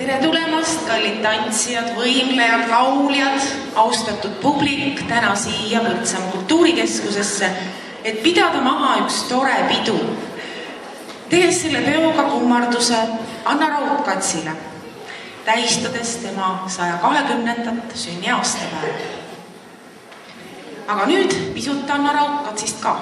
Tere tulemast, kallid tantsijad, võimlejad, lauljad, austatud publik täna siia Põltsamaa kultuurikeskusesse, et pidada maha üks tore pidu. Tehes selle peoga kummarduse Anna Raudkatsile, tähistades tema 120. sünniaastapäeva. Aga nüüd pisut Anna Raudkatsist ka.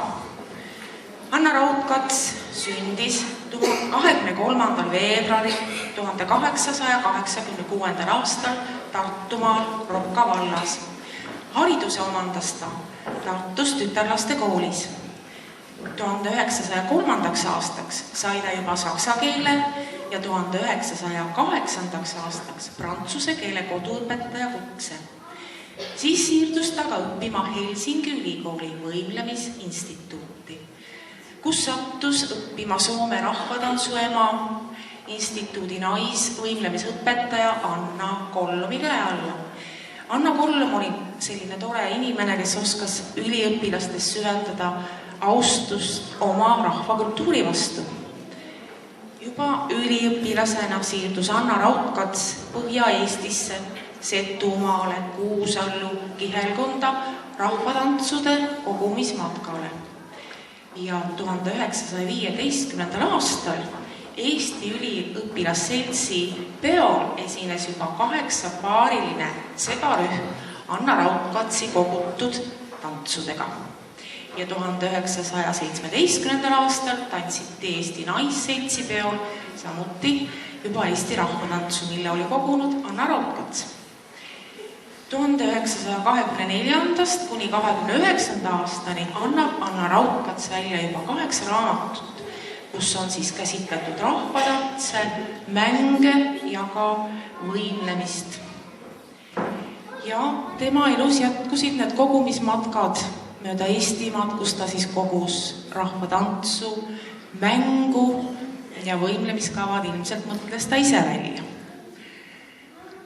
Anna Raudkats sündis 23. veebruaril 1886. aastal Tartumaal Rokka vallas. Hariduse omandas ta Tartus tütarlaste koolis. 1903. aastaks sai ta juba saksa keele ja 1908. aastaks prantsuse keele koduõpetaja kutse. Siis siirdus ta ka õppima Helsingi ülikooli võimlemisinstituuti, kus sattus õppima Soome rahvatantsu ema, instituudi naisvõimlemisõpetaja Anna Kollomi käe alla. Anna Kollom oli selline tore inimene, kes oskas üliõpilastes süvendada austust oma rahvakultuuri vastu. Juba üliõpilasena siirdus Anna Raudkats Põhja-Eestisse, Setumaale, Kuusallu, Kihelkonda rahvatantsude kogumismatkale. Ja 1915. aastal Eesti üliõpilasseltsi peol esines juba 8-paariline segarühm Anna Raudkatsi kogutud tantsudega. Ja 1917. aastal tantsiti Eesti naisseltsi peol samuti juba Eesti rahvatantsu, mille oli kogunud Anna Raudkats. 1924. kuni 1929. aastani annab Anna Raudkats välja juba 8 raamatut, kus on siis käsitletud rahvatantse, mänge ja ka võimlemist. Ja tema elus jätkusid need kogumismatkad mööda Eestimaad, kus ta siis kogus rahvatantsu, mängu ja võimlemiskavad ilmselt mõtles ta ise välja.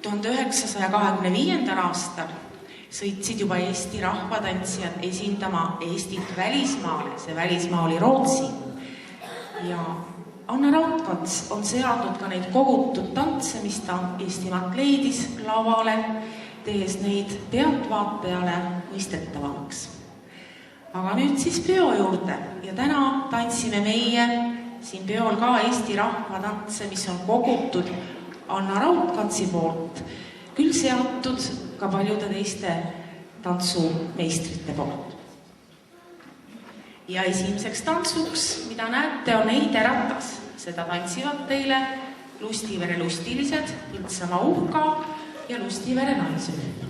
1925. aastal sõitsid juba Eesti rahvatantsijad esindama Eestit välismaale, see välismaa oli Rootsi. Ja Anna Raudkats on seadnud ka neid kogutud tantse, mis ta Eestimaalt leidis lavale, tehes neid pealtvaatajale mõistetavamaks. Aga nüüd siis peo juurde ja täna tantsime meie siin peol ka Eesti rahvatantse, mis on kogutud Anna Raudkatsi poolt, küll seatud ka paljude teiste tantsumeistrite poolt. Ja esimeseks tantsuks, mida näete, on Heide Ratas. Seda tantsivad teile Lustivere lustilised, Põltsamaa uhka ja Lustivere naised.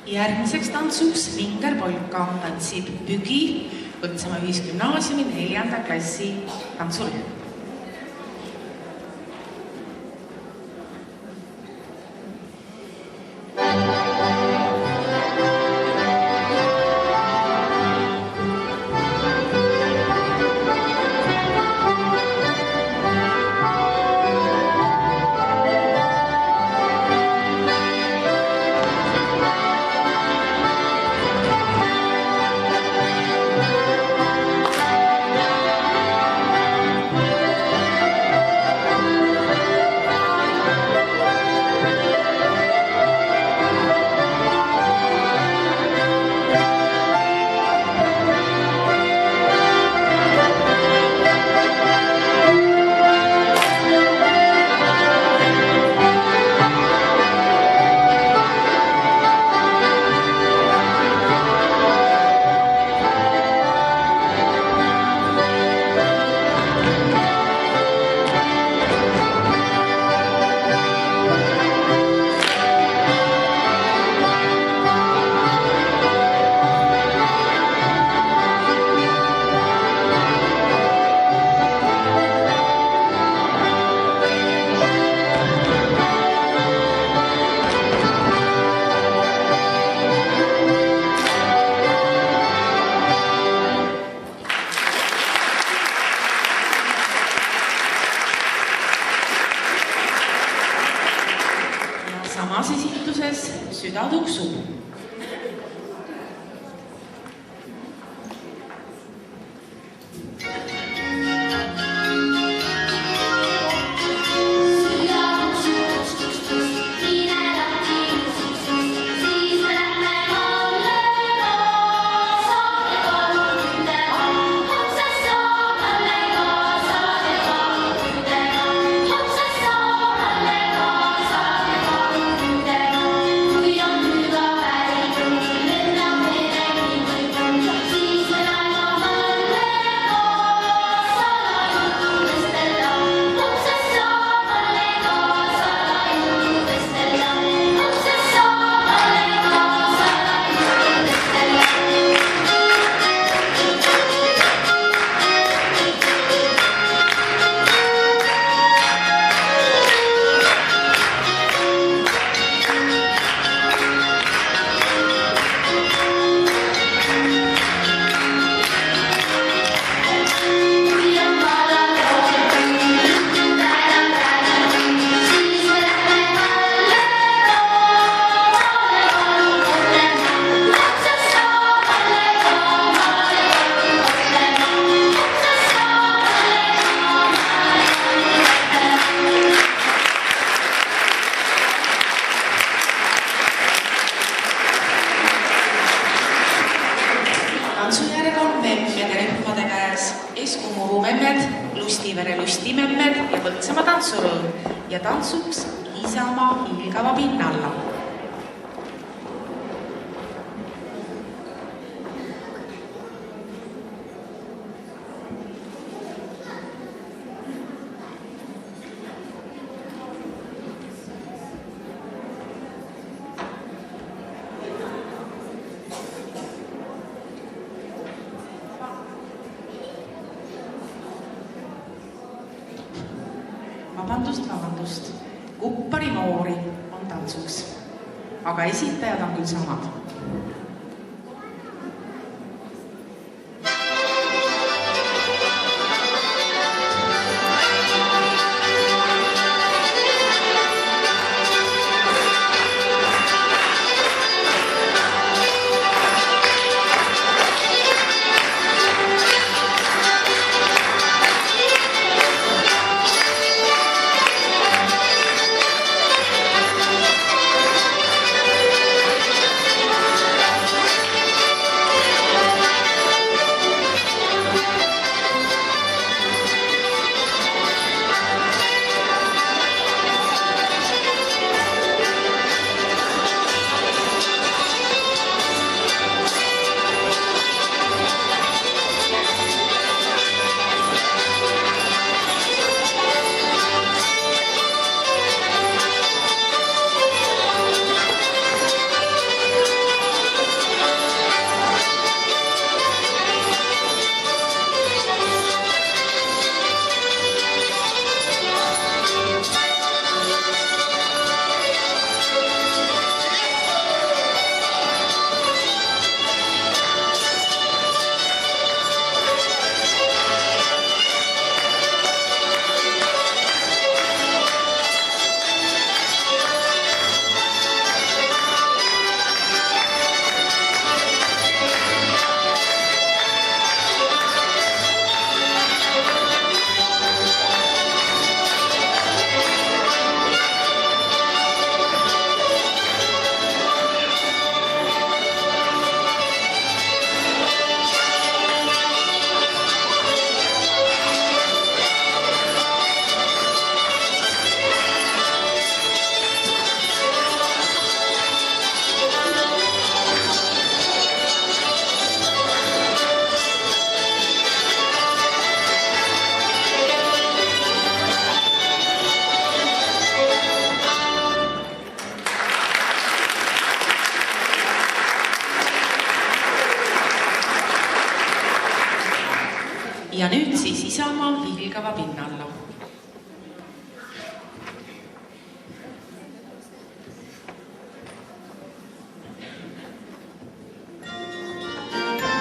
Järgmiseks tantsuks Vingerpolka tantsib Pügi Põltsamaa Ühisgümnaasiumi 4. klassi tantsurühm. Tantsujärg on memmede rühmade käes, Eskumuru memmed, Lustivere lustimemmed ja Põltsamaa tantsurõõm ja tantsuks Isamaa hiilgava pinnalla. Vabandust. Kuppari noori on tantsuks, aga esitajad on küll samad. Ja nüüd siis Isamaa hiilgava pinnalla. Thank you.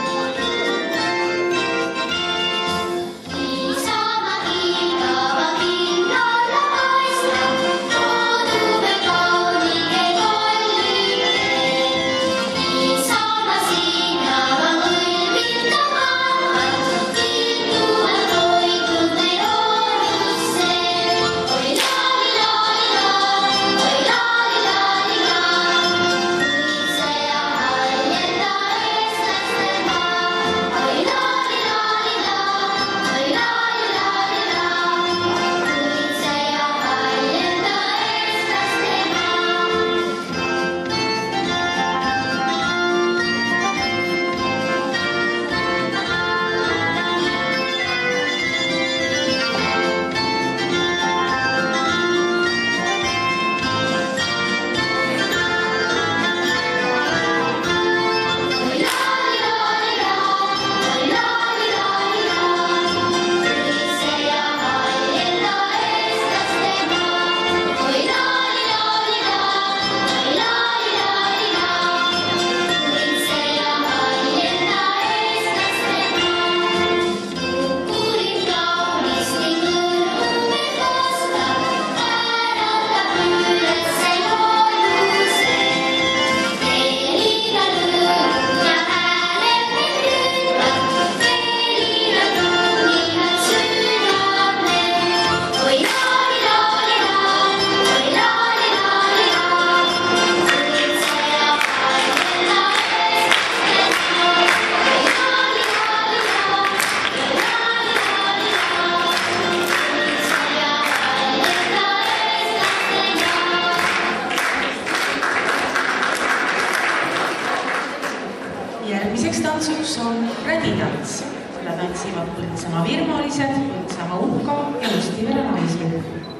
lõpuks on räditants. Seda tantsivad Põltsamaa virmalised, Põltsamaa Uhka ja Lustivere naised.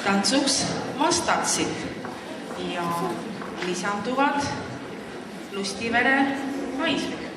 Tantsuks vastantsid ja lisanduvad Lustivere naised.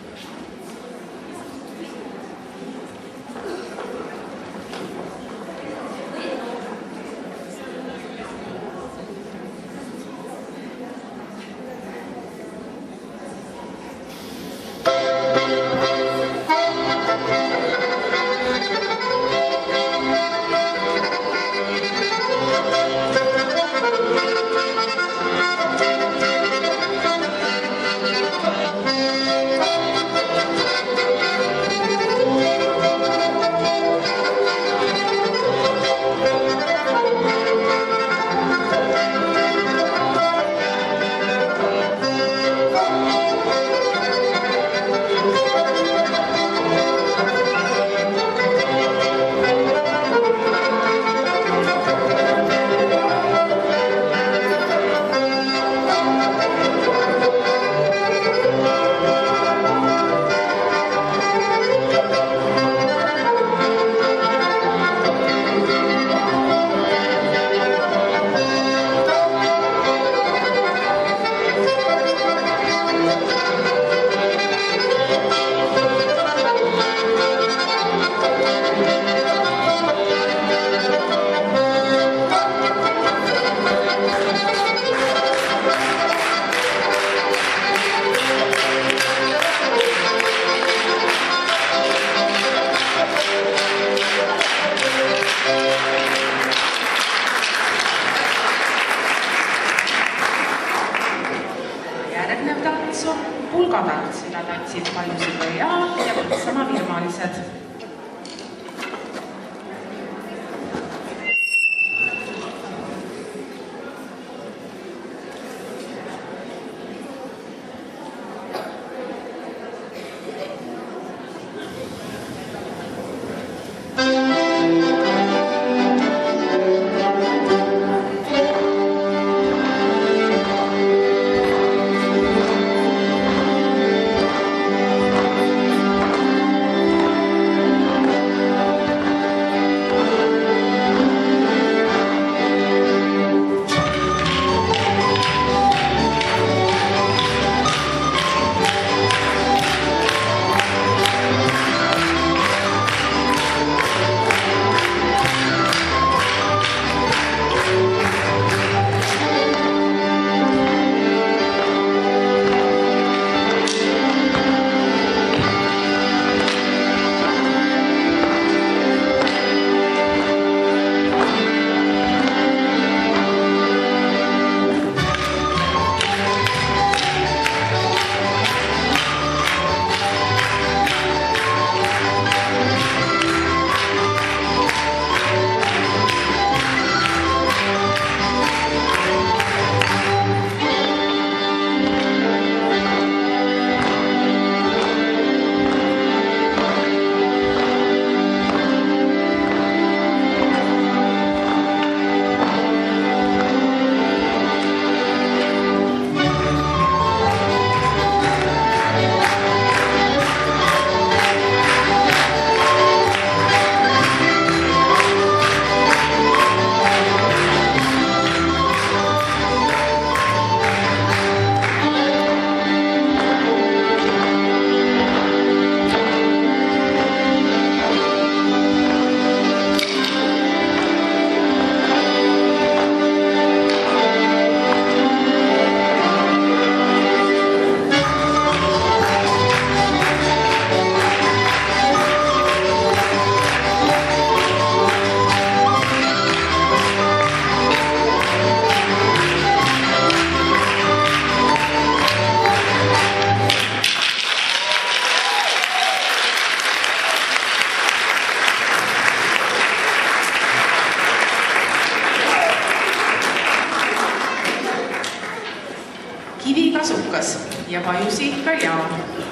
ja pajusid ka Jaan.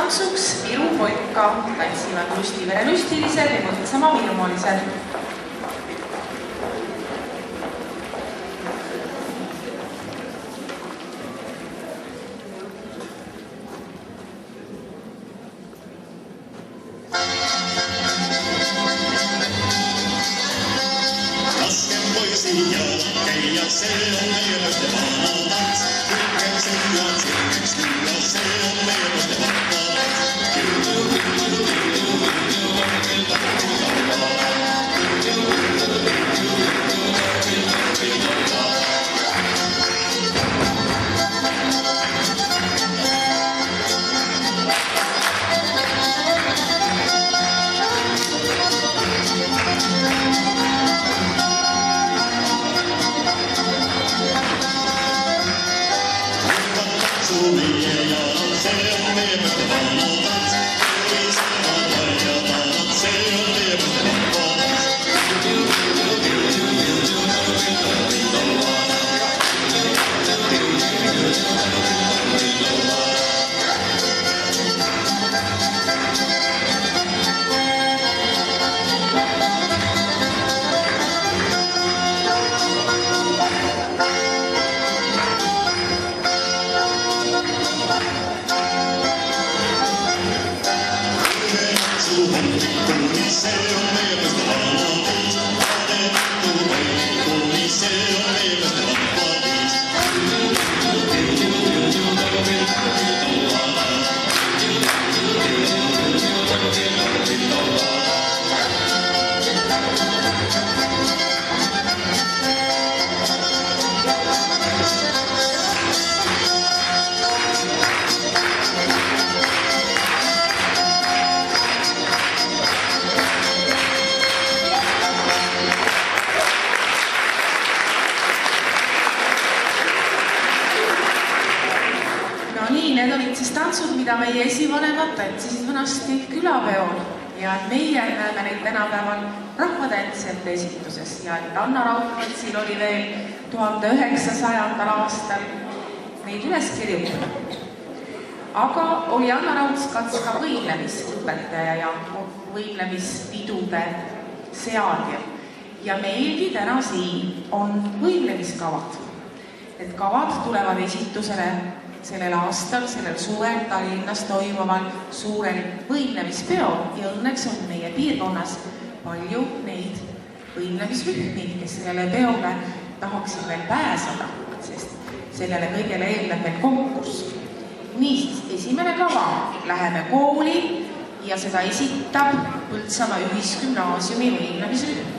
tantsuks Viru polka tantsivad Lustivere lustilised ja Põltsamaa virumalised. Need olid siis tantsud, mida meie esivanemad tantsisid vanasti külapeol ja meie näeme neid tänapäeval rahvatantsijate esituses ja et Anna Raudkatsil oli veel 1900. aastal neid üles kirjutada. Aga oli Anna Raudkats ka võimlemisõpetaja ja võimlemispidude seadja ja meilgi täna siin on võimlemiskavad. Need kavad tulevad esitusele sellel aastal, sellel suvel Tallinnas toimuval suurel võimlemispeol ja õnneks on meie piirkonnas palju neid võimlemisrühmi, kes sellele peole tahaksid veel pääseda, sest sellele kõigele eelneb veel konkurss. Niisiis, esimene kava, läheme kooli ja seda esitab Põltsamaa Ühisgümnaasiumi võimlemisrühm.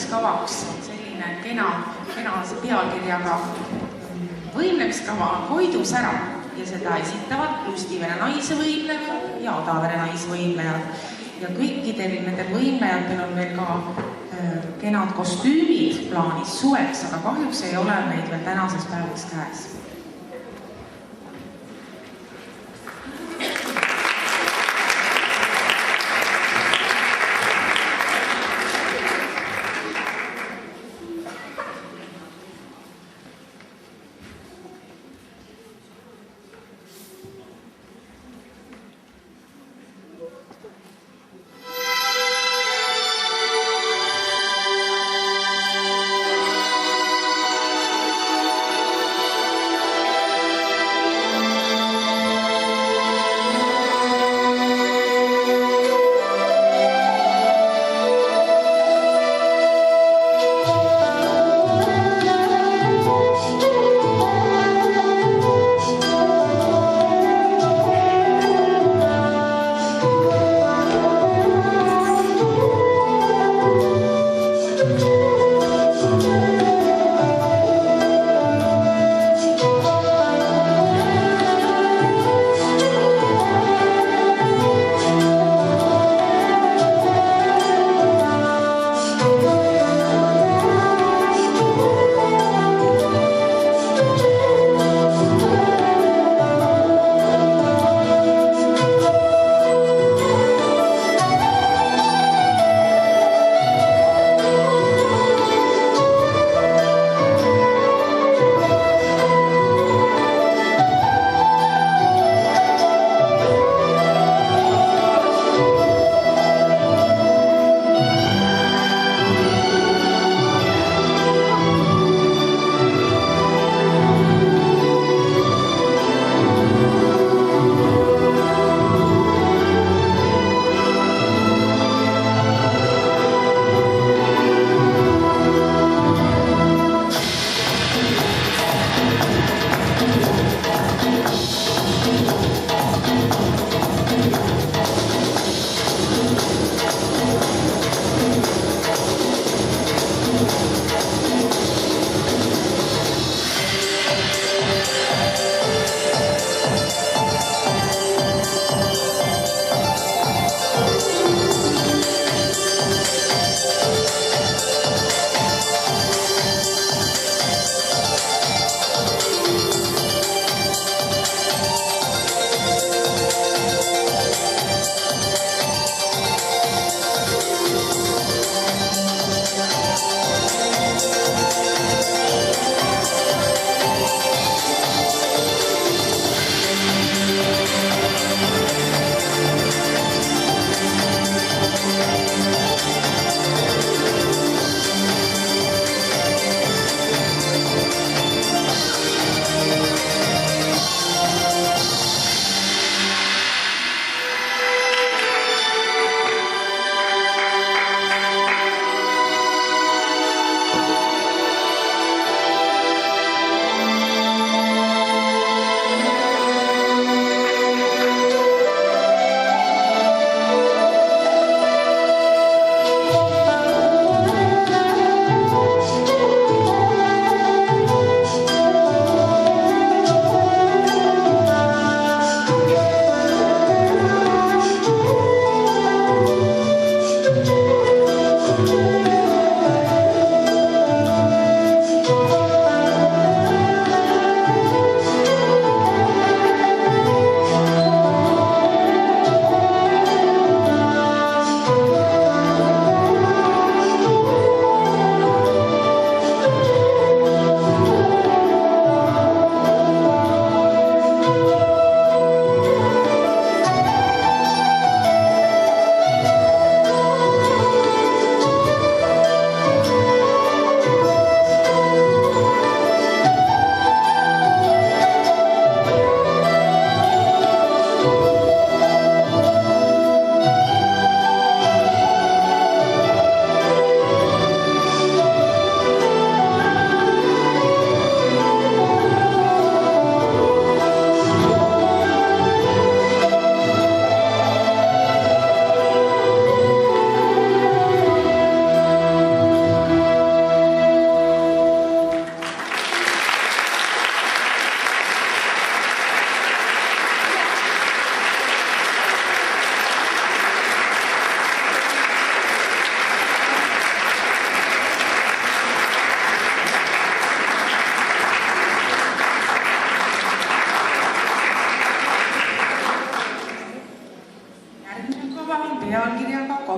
võimlemiskavaks on selline kena pealkirjaga võimlemiskava Koidu sära ja seda esitavad Lustivere naisvõimleja ja Adavere naisvõimlejad. Ja kõikidel nendel võimlejatel on veel ka kenad kostüümid plaanis suveks, aga kahjuks ei ole neid veel tänases päevaks käes.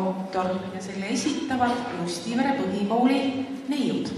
autor ja selle esitavad Justivere põhikooli neiud.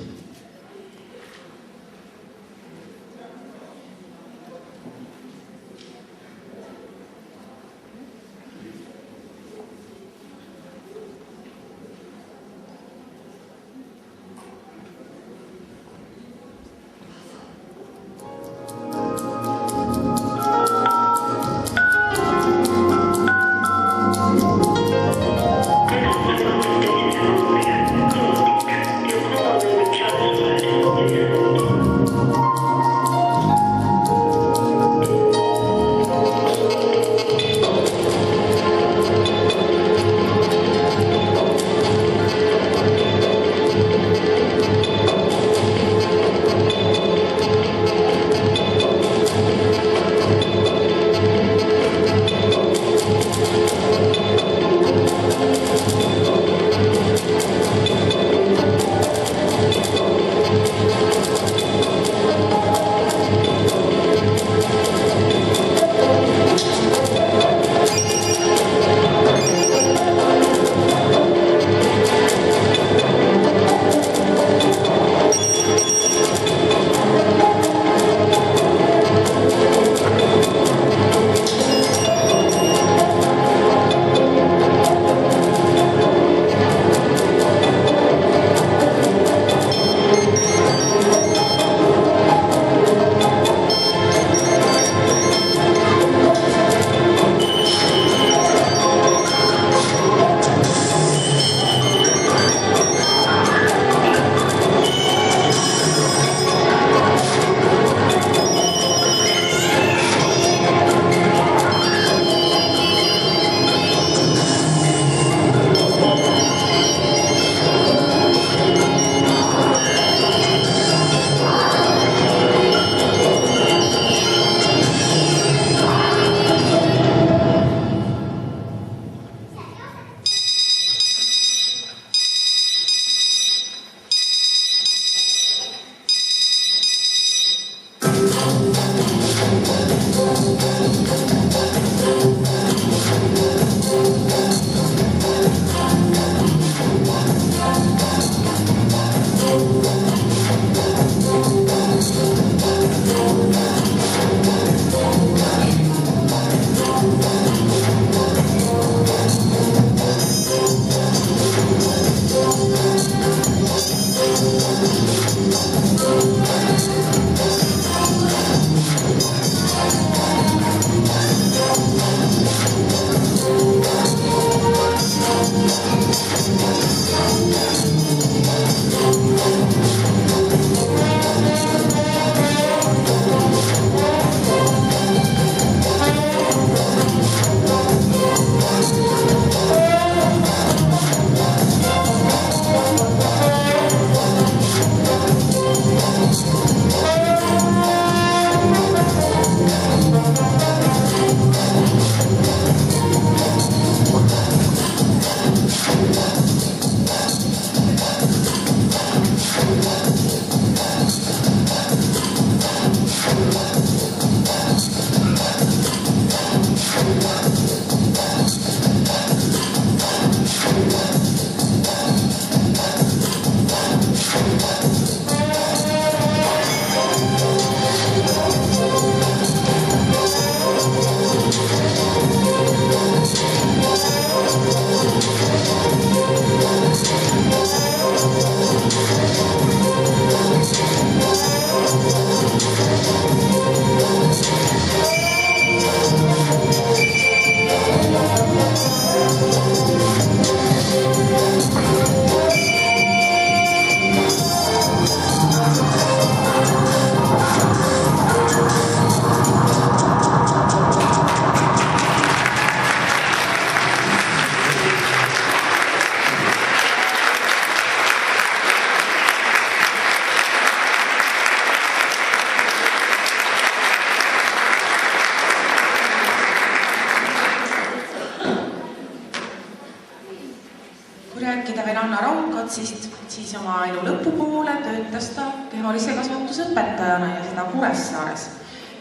siis oma elu lõpupoole töötas ta kehalise kasvatuse õpetajana ja seda Kuressaares.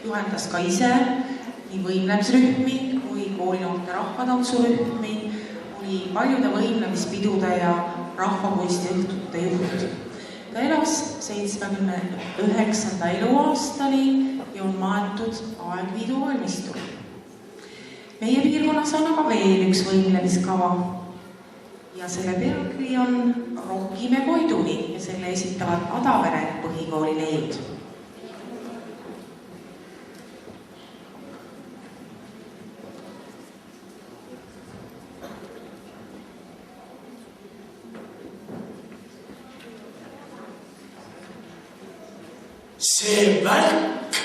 Juhendas ka ise nii võimlemisrühmi kui koolinoorte rahvatantsurühmi, oli oli paljude võimlemispidude ja rahvakunstiõhtute juht. Ta elas 79. eluaastani ja on maetud Aegviidu valmistul. Meie piirkonnas on aga veel üks võimlemiskava ja selle pealkiri on Rohkime Koiduni ja selle esitavad Adavere põhikooli neiud. See värk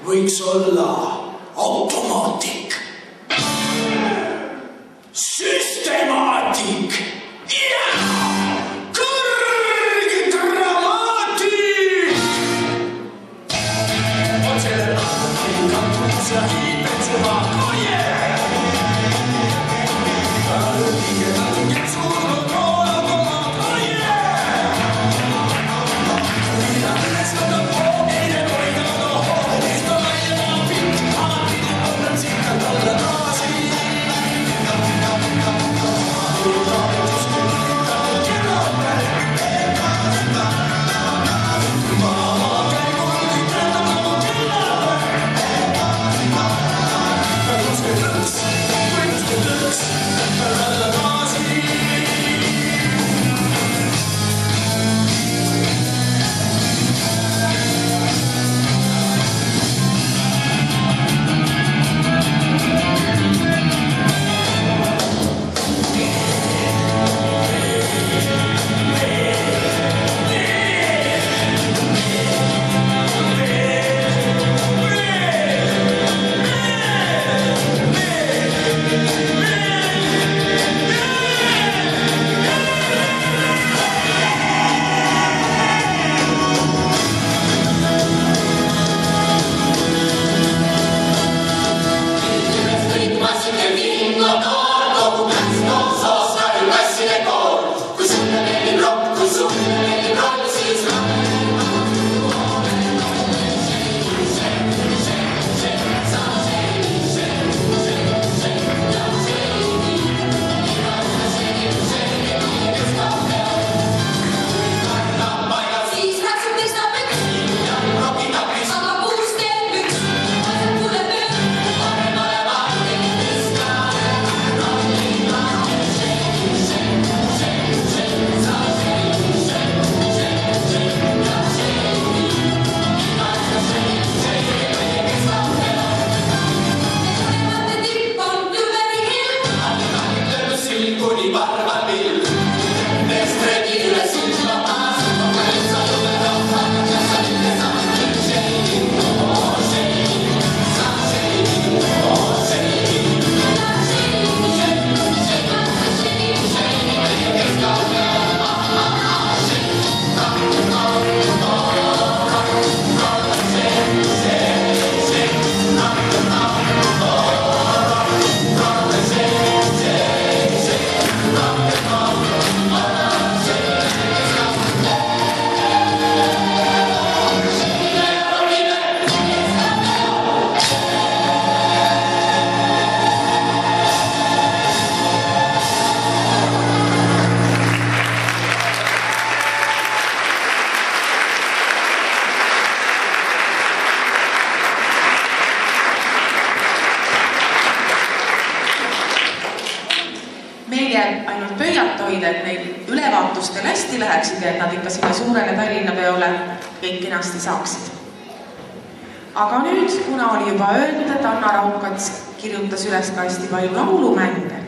võiks olla automaatik, süstemaatik ja kõrgdramaatik. On sellel automaatik kantus ja hiiped suva koie. Talgid surnud roolakood koie. Mida ülestada et neil ülevaatustel hästi läheksid ja et nad ikka sinna suurele Tallinna peole kõik kenasti saaksid. Aga nüüd, kuna oli juba öeldud, et Anna Raukats kirjutas üles ka hästi palju laulumänge,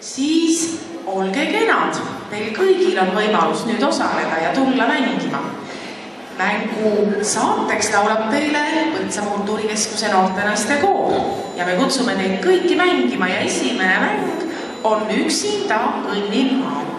siis olge kenad, teil kõigil on võimalus nüüd osaleda ja tulla mängima. Mängu saateks laulab teile Põltsamaa Kultuurikeskuse noortenaiste koor ja me kutsume teid kõiki mängima ja esimene mäng on Üksinda kõnnin maal.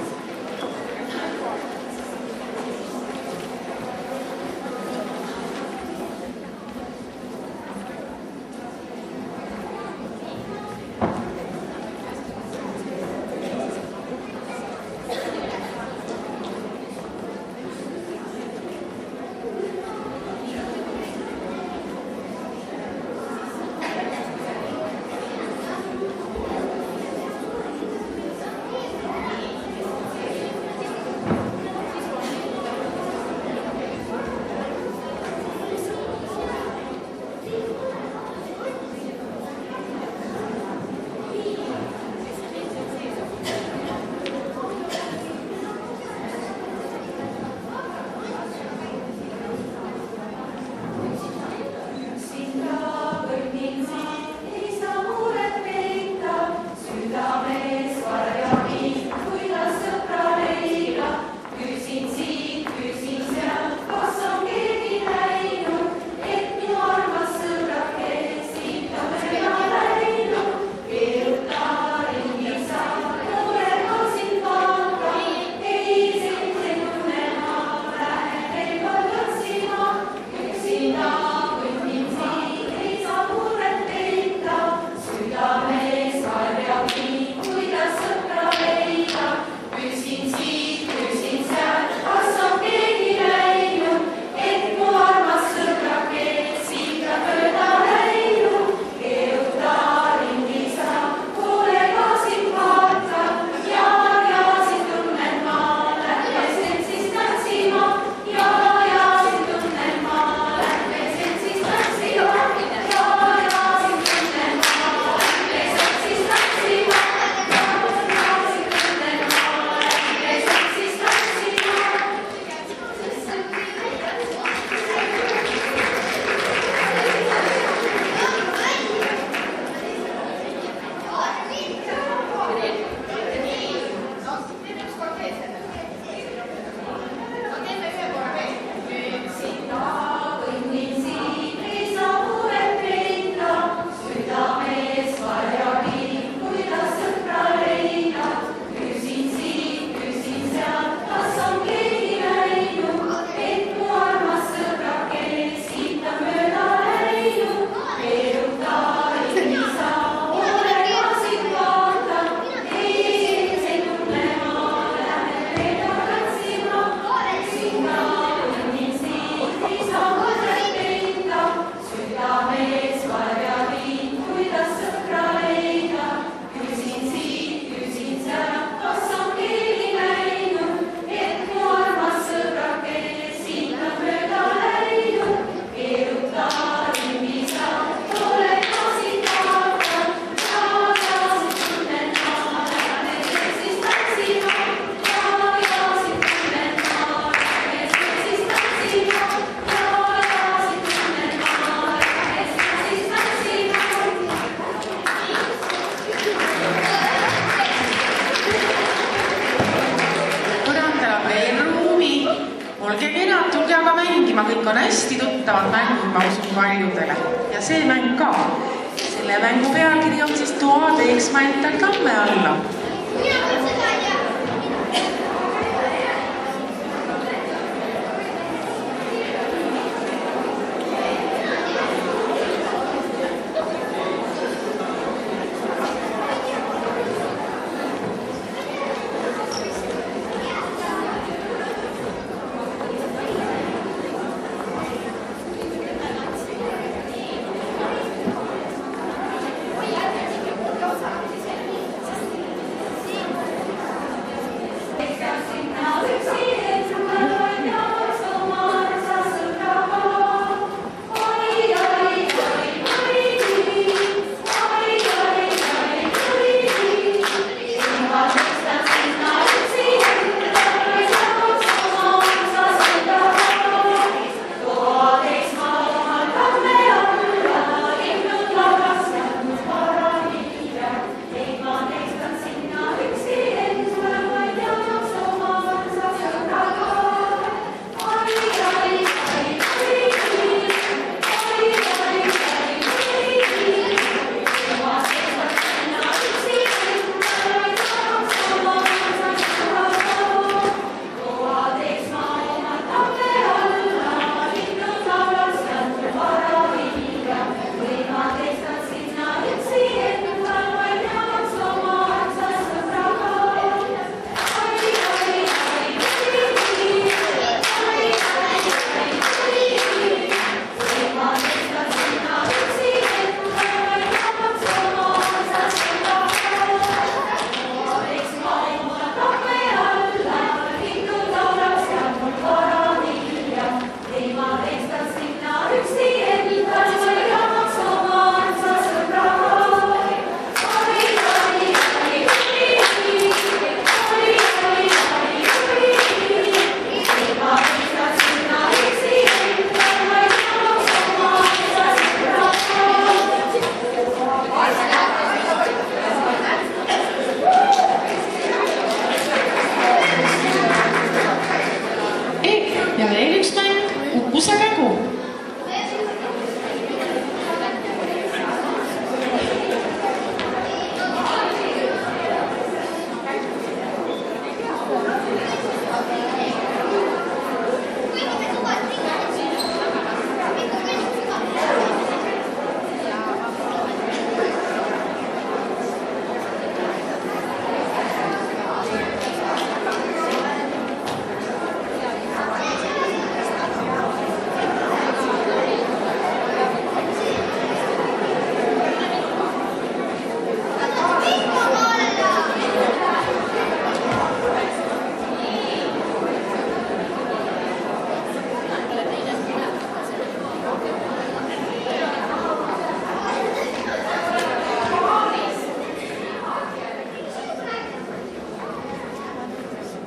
olge kenad, tulge aga mängima, kõik on hästi tuttavad mängud, ma usun paljudele. Ja see mäng ka. Selle mängu pealkiri on siis Toa teeks ma endal tamme alla.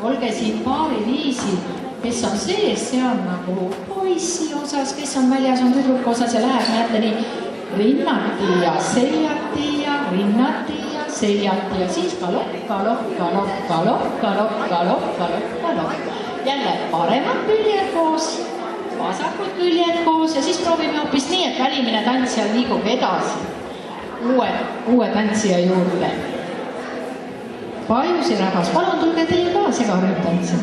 Olge siin paariviisi, kes on sees, see on nagu poissi osas, kes on väljas, on tüdruku osas ja läheb, näete nii, rinnati ja seljati ja rinnati ja seljati ja siis galopp, galopp, galopp, galopp, galopp, galopp, galopp, galopp. Jälle paremad küljed koos, vasakud küljed koos ja siis proovime hoopis nii, et välimine tantsija liigub edasi uue tantsija juurde. Pajusi rahvas, palun tulge teie ka segarühmtantsi.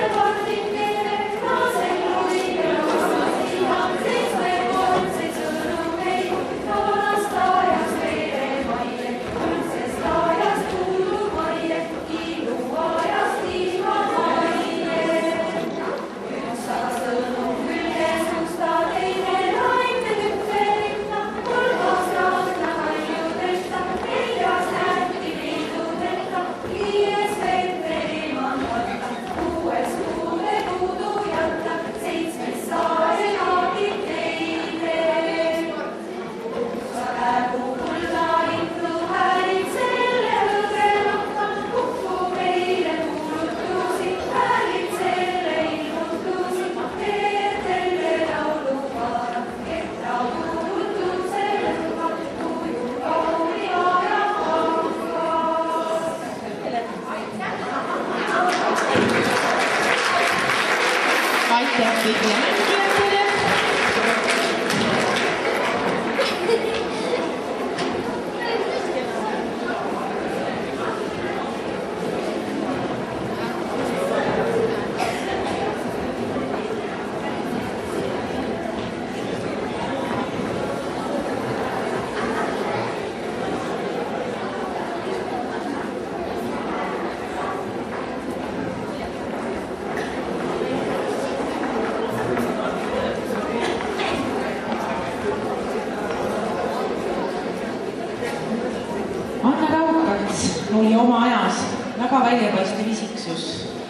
Thank you. aitäh kõigile mängijatele. Anna Raudkats oli oma ajas väga väljapaistev isiksus,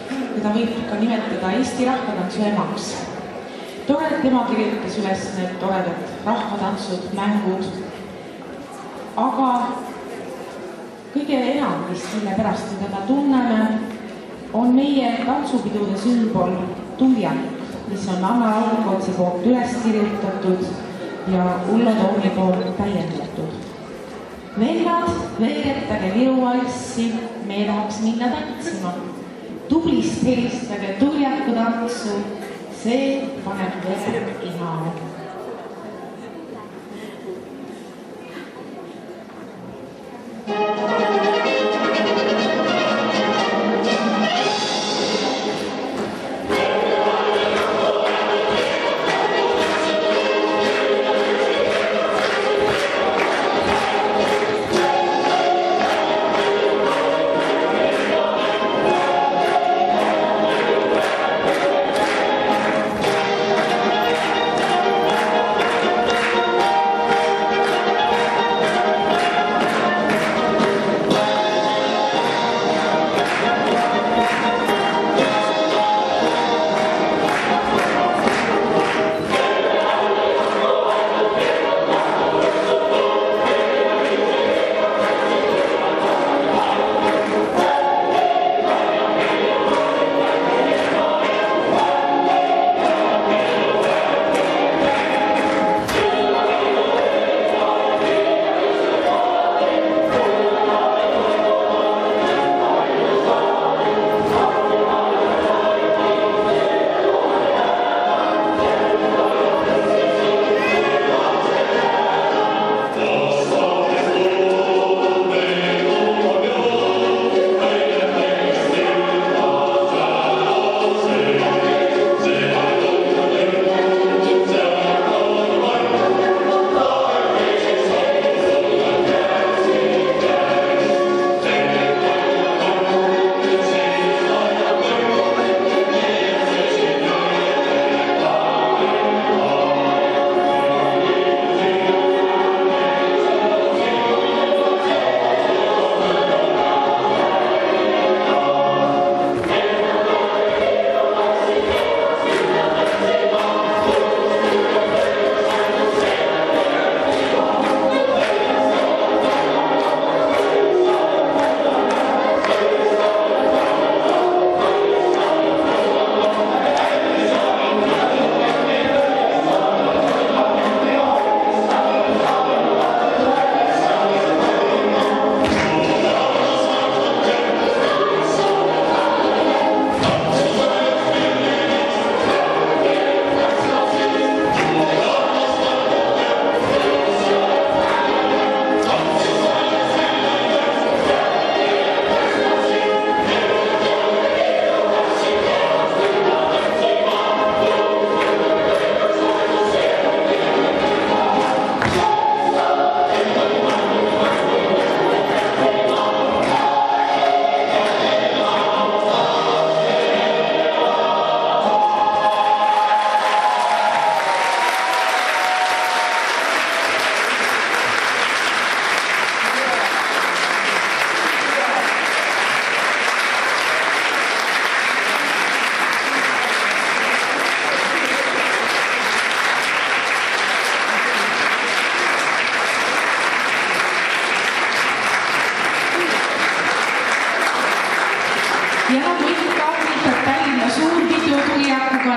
keda võib ka nimetada Eesti rahvatantsu emaks. Tore, et tema kirjutas üles need toredad rahvatantsud, mängud, aga kõige enam, mille pärast teda tunneme, on meie tantsupidude sümbol tuljak, mis on Anna Raudkatsi poolt üles kirjutatud ja Ulle Toomli poolt täiendatud. Vennad, veeretage liuvalssi, me tahaks minna tantsima. Tublist helistage tuljaku tantsu, see paneb vere ihale.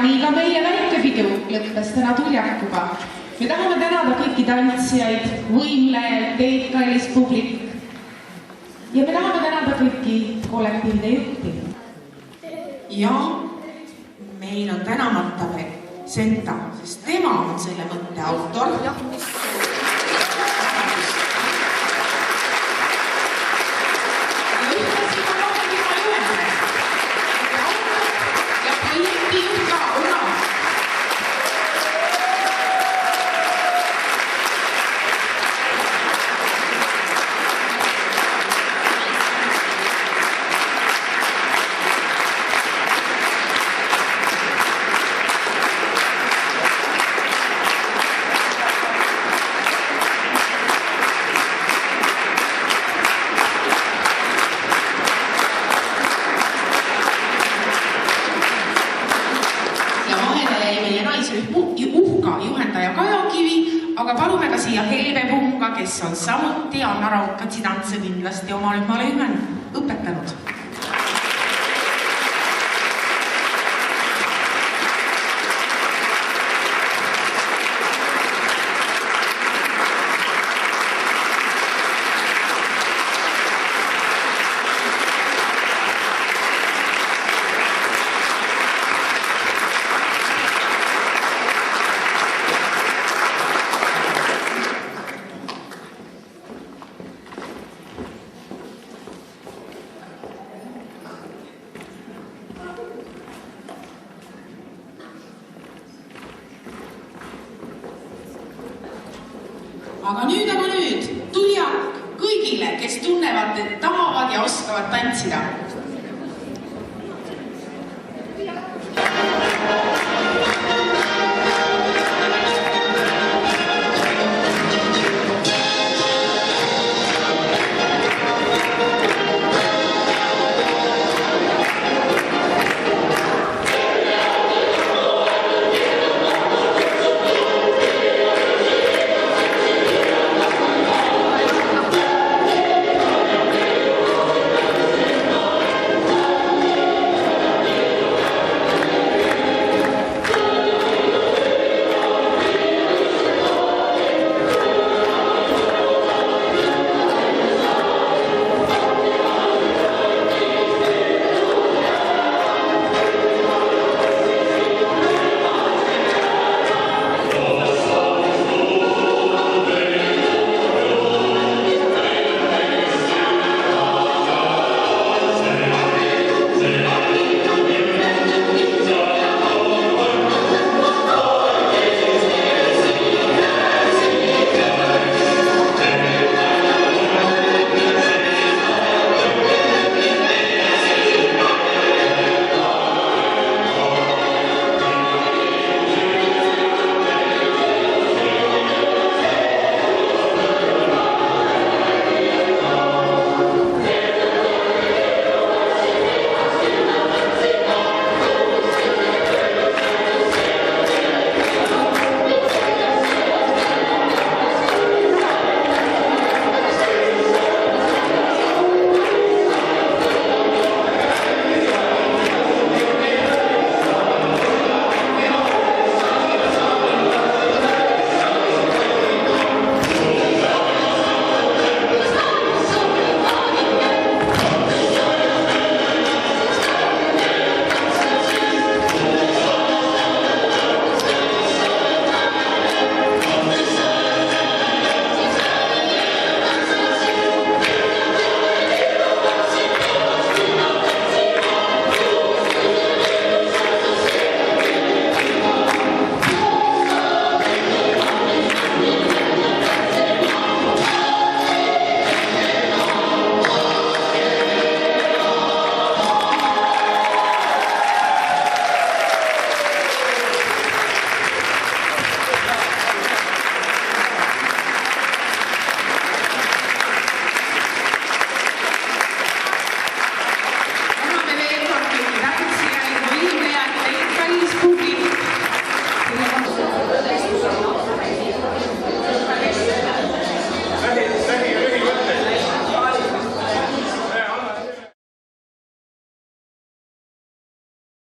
nii ka meie väikepidu lõppes täna tuljakuga. Me tahame tänada kõiki tantsijaid, võimlejaid, teekalis publik. Ja me tahame tänada kõiki kollektiivide juhti. Ja meil on tänamata veel Senta, sest tema on selle mõtte autor. Juhendaja Kaja Kivi, aga palume ka siia Helve Punga, kes on samuti Anna Rautkatsi tantse kindlasti oma rühmale õpetanud. Aga nüüd tulijad kõigile, kes tunnevad, et tahavad ja oskavad tantsida.